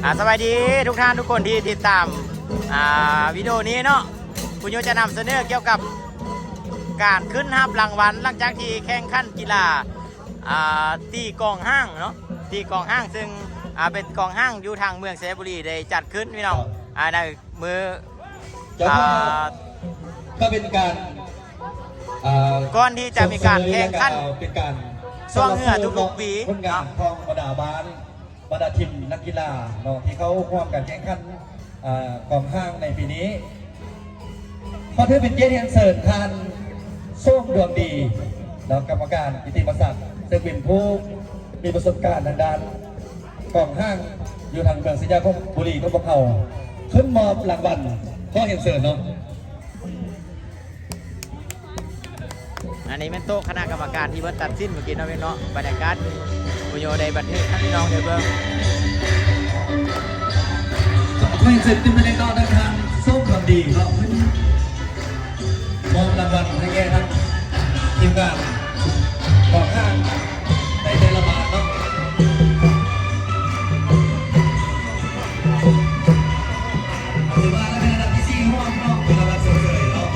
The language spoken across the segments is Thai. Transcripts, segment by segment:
สวัสดีทุกท่านทุกคนที่ติดตามวิดีโอนี้เนาะคุณโยจะนำเสนอเกี่ยวกับการขึ้นรับรางวัลหลังจากที่แข่งขันกีฬาตีกองห้างเนาะตีกองห้างซึ่งเป็นกองห้างอยู่ทางเมืองเซบุรีได้จัดขึ้นพี่น้องในมือก็เป็นการก่อนที่จะมีการแข่งขันเป็นการช่วงเหงื่อทุกๆปีผลงานของบรรดาบ้านบรรดาทีมนักกีฬาเนาะที่เขาร่วมกันแข่งขันกองห้างในปีนี้ขอถือเป็นเกียรติอันเสริญทานส้มดวงดีแล้วกรรมการกิติมศักดิ์ซึ่งเป็นผู้มีประสบการณ์ทางด้านกองห้างอยู่ทางเมืองศรียาคมบุรีก็บอกเขาขึ้นมอบรางวัลข้อเห็นเสริญเนาะอันนี้เป็นโต๊ะคณะกรรมการที่เพิ่นตัดสินเมื่อกี้เนาะพี่น้องบรรยากาศคุณโยได้บันทึกท่านพี่น้องเดี๋ยวเบิ่งข้อเห็นเสริญเป็นบรรยากาศทางส้มดวงดีเนาะมอบรางวัลให้แก่ทั้งทีมงานกองห้างในเทเลบาลเนาะถือว่าเป็นระดับที่4ห้องเนาะเป็นระดับเสริญเนาะ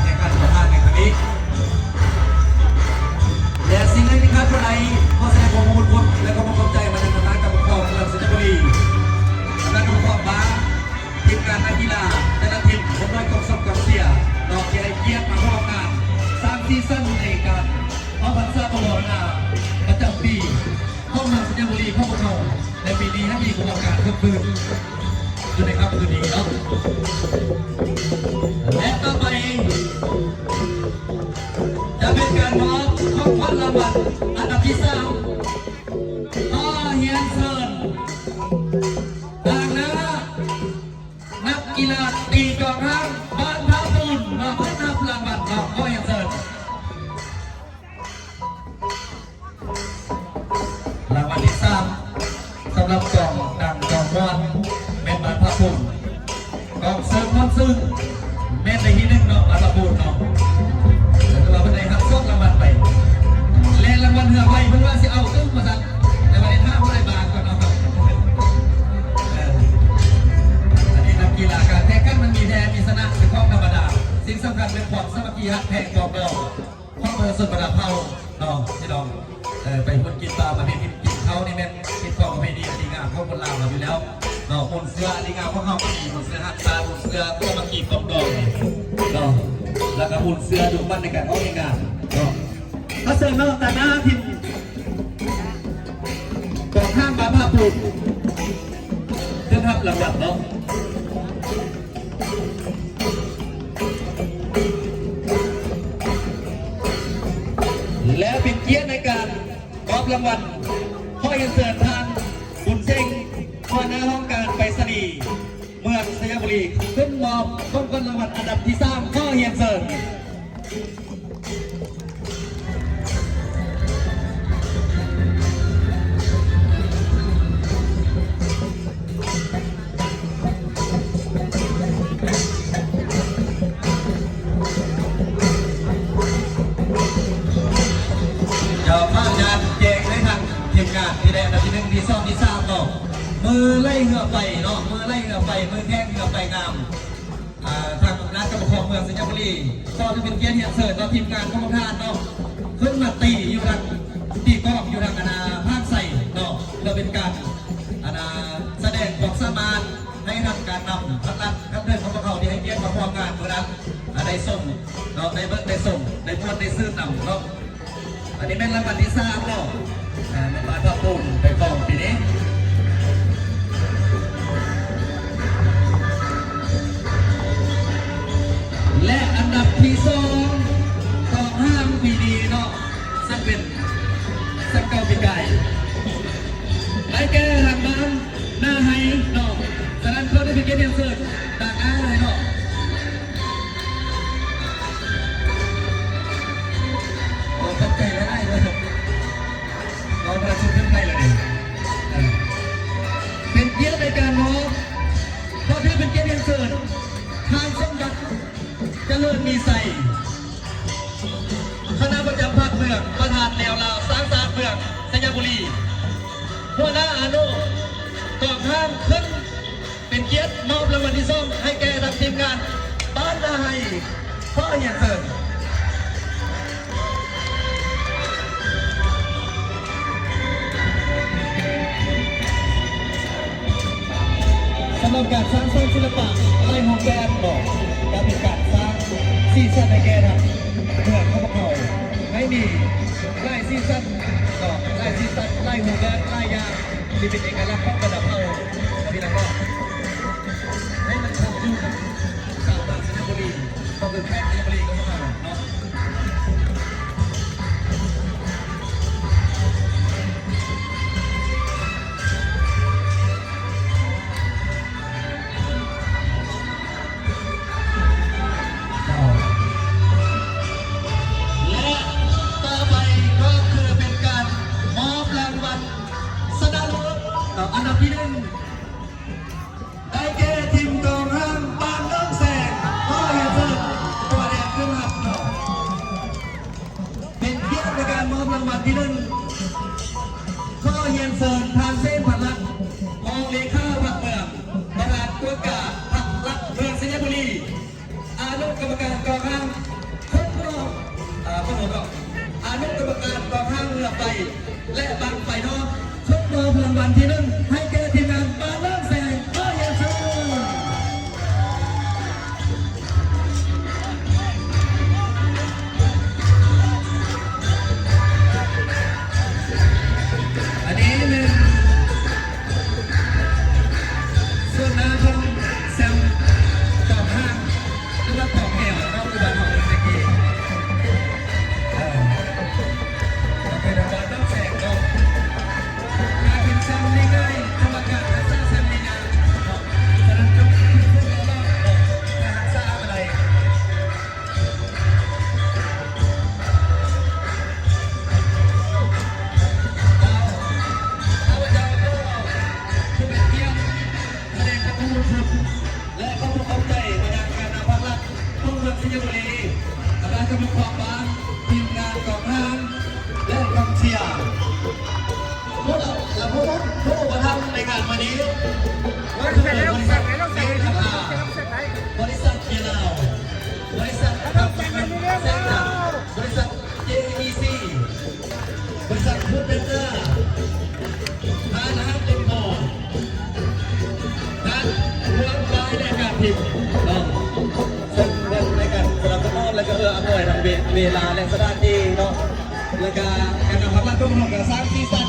แข่งขันของทางในครั้งนี้และสิ่งที่ขาดคนใดขอแสดงความขอบคุณและความขอบใจมาในฐานะกรรมการสำหรับสิงห์บุรีคณะกรรมการบ้าทีมงานนักกีฬาแต่ละทีมผมได้กองซับกองเสียดอกใหญ่เกียรติมาร่วมงานสร้างซีซั่นในการเอาพันซาบอลนาประจำปีเข้ามาสิงห์บุรีเข้ามาเข้าในปีนี้ให้มีโครงการเพิ่มขึ้นอยู่ในครับคืนนี้เนาะและต่อไปจะเป็นการมอบของขวัญรางวัลอันดับที่3พ่อเฮียนเซินดังนะนักกีฬาตีกองทัพบ้านท่าปูนมาเพื่อรับรางวัลของพ่อเฮียนเซินรางวัลที่3สำหรับกองดังกองวอนเม็ดบ้านท่าปูนกองเซิร์ฟมอนซึ่งเม็ดในที่1เนาะบ้านท่าปูนเนาะเราไปไหนครับส่งรางวัลไปเล่นรางวัลเหือไปเพื่อว่าสิเอาซึ่งมาสั่งแต่วันนี้ท่าผู้ใดบางก่อนนะครับอันนี้นักกีฬาการแข่งขันมันมีแพ้มีชนะเป็นข้อธรรมดาสิ่งสำคัญเป็นความสามัคคีฮักแพงกองเราข้อมือสุดประดับเผาน้องที่น้องไปพูดกินปลามาเป็นกินเขานี่แม่กินกองไม่ดีดีงามเข้าคนลาวเราอยู่แล้วน้องคนเสื้อดีงามเพราะเขาไม่ดีคนเสื้อหักตาคนเสื้อตัวมากีบกองดองน้องแล้วก็หุ่นเสื้อดูมันในการเข้าในงานถ้าเสริมนอกแต่หน้าทีมกองข้างบ้านผ้าปูนเพื่อทับลำดับเนาะแล้วเป็นเกียรติในการมอบรางวัลพ่อเฮียนเสิร์ฟทางบุญเซ็งหัวหน้าห้องการไปรษณีย์เมืองสยามบุรีขึ้นมอบของรางวัลอันดับที่3พ่อเฮียนเสิร์ฟผ้างานแจกให้ทางทีมงานที่ได้อันดับที่1ที่2ที่3เนาะมือไล่เหือไปเนาะมือไล่เหือไปมือแข้งเหือไปงามทางนักกรรมการเมืองสิงห์บุรีก็จะเป็นเกียรติเฮียนเสิร์ฟเราทีมงานข้าทานเนาะขึ้นมาตีอยู่ทางตีกองอยู่ทางภาคใส่เนาะเราเป็นการแสดงความสามารถให้ทำการนำพัฒนาขั้นเดินของพวกเขาที่ให้เกียรติมาร่วมงานเมื่อนั้นได้ส่งเนาะได้ส่งได้พูดได้ซื้อนำเนาะอันนี้เป็นรางวัลที่3เนาะในบ้านพระปูนไปกองปีนี้และอันดับที่2กองห้างปีนี้เนาะซึ่งเป็นสักเก้าปีไก่ได้แก่ทางบ้านหน้าไฮเนาะฉะนั้นเขาได้เป็นเกียรติเสิร์ฟต่างอ้าเลยเนาะตั้งใจแล้วได้เลยเราประชุมกันไปเลยเป็นเกียรติในการมอบเพราะถือเป็นเกียรติเสิร์ฟทางสมบัติเจริญมีใส่คณะประจำภาคเมืองประธานแนวลาวสร้างสรรค์เมืองสยามบุรีหัวหน้าอนุกองห้างขึ้นเป็นเกียรติมอบรางวัลที่2ให้แก่ทางทีมงานบ้านนาไฮพ่อเฮียนเสิร์ฟสำหรับการสร้างสรรค์ศิลปะไล่ของแกนบอกการเป็นการสร้างซีซั่นในแกนครับเพื่อเข้ามาเขาไม่มีไล่ซีซั่นก็ไล่ซีซั่นไล่หัวแกนไล่ยางที่เป็นเอกลักษณ์ของระดับเขาที่เราก็ให้มันคงอยู่กับชาวบ้านสิงห์บุรีก็คือแพทย์สิงห์บุรีก็มาเนาะอันดับที่1ได้แก่ทีมกองห้างบ้านน้องแสงพ่อเฮียนเสิร์ฟตัวแดงขึ้นหับเป็นเกียรติในการมอบรางวัลที่1พ่อเฮียนเสิร์ฟทางเส้นผัดลักมองเลขาผักเมืองประธานตัวกาผักลักเมืองสิงห์บุรีอนุกรรมการกองห้าง ไฟและบังไฟนอกชกมอบรางวัลที่1ให้แก่ทีมงานบ้านเริ่มแสงก็ยังเชิญอันนี้เป็นส่วนหน้าของแซมกองห้างหรือว่ากองแหวเราอุบัติของเมื่อกี้เป็นรางวัลต้องแสงเนาะการเป็นแซมนี่ง่ายกรรมการและแซมนี่นะฉะนั้นจงพูดรอบๆการรักษาอะไรและก็ผู้เข้าใจมาจากการนำพักลักต้องเมืองสิงห์บุรีคณะกรรมการบ้านทีมงานกองห้างและกองเชียร์พวกเราและผู้ประทับในงานวันนี้ก็คือบริษัทเมฆาบริษัทเคียร์ลาวบริษัทกับเซนต์บริษัท JEC บริษัทฟู้ดเบเตอร์ร้านอาหารเต็มหม้อนั้นเรื่องร้ายในการพิมพ์ซึ่งในการสนับสนุนและก็อำนวยทางเวลาและสถานที่เนาะและการนำพักลักต้องร่วมกันสร้างสีสัน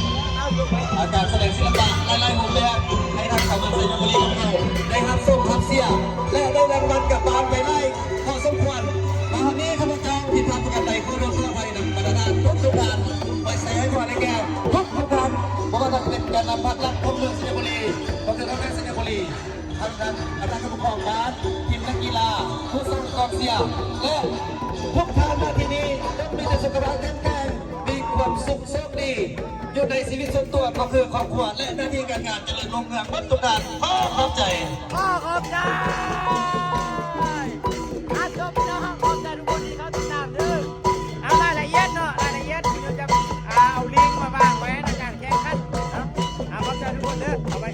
การแสดงศิลปะหลายๆมุมแบบให้ทางชาวเมืองสิงห์บุรีของเราได้รับส่งรับเสียและได้รางวัลกลับบ้านไปไล่พอสมควรมาวันนี้ข้าพเจ้าที่ทำประกันใดคือเราเพื่อไทยนำบรรดาทุกการไปใส่ให้กว่าในแก่ทุกการเพราะว่าจะเป็นการนำพักลักของเมืองสิงห์บุรีของเมืองสิงห์บุรีทางด้านอาจารย์ผู้ปกครองบ้านทีมนักกีฬาผู้ส่งกองเชียร์และทุกท่านมาที่นี่ต้องมีแต่สุขภาพแข็งแรงมีความสุขโชคดีอยู่ในชีวิตส่วนตัวก็คือครอบครัวและหน้าที่การงานเจริญรุ่งเรืองบรรทุกด้านขอขอบใจ ขอบใจจบพี่น้องขอบใจทุกคนที่เขาติดตามด้วยเอารายละเอียดเนาะรายละเอียดพี่จะเอาลิงก์มาวางไว้ในการแข่งขันขอบใจทุกคนเด้อเอาไป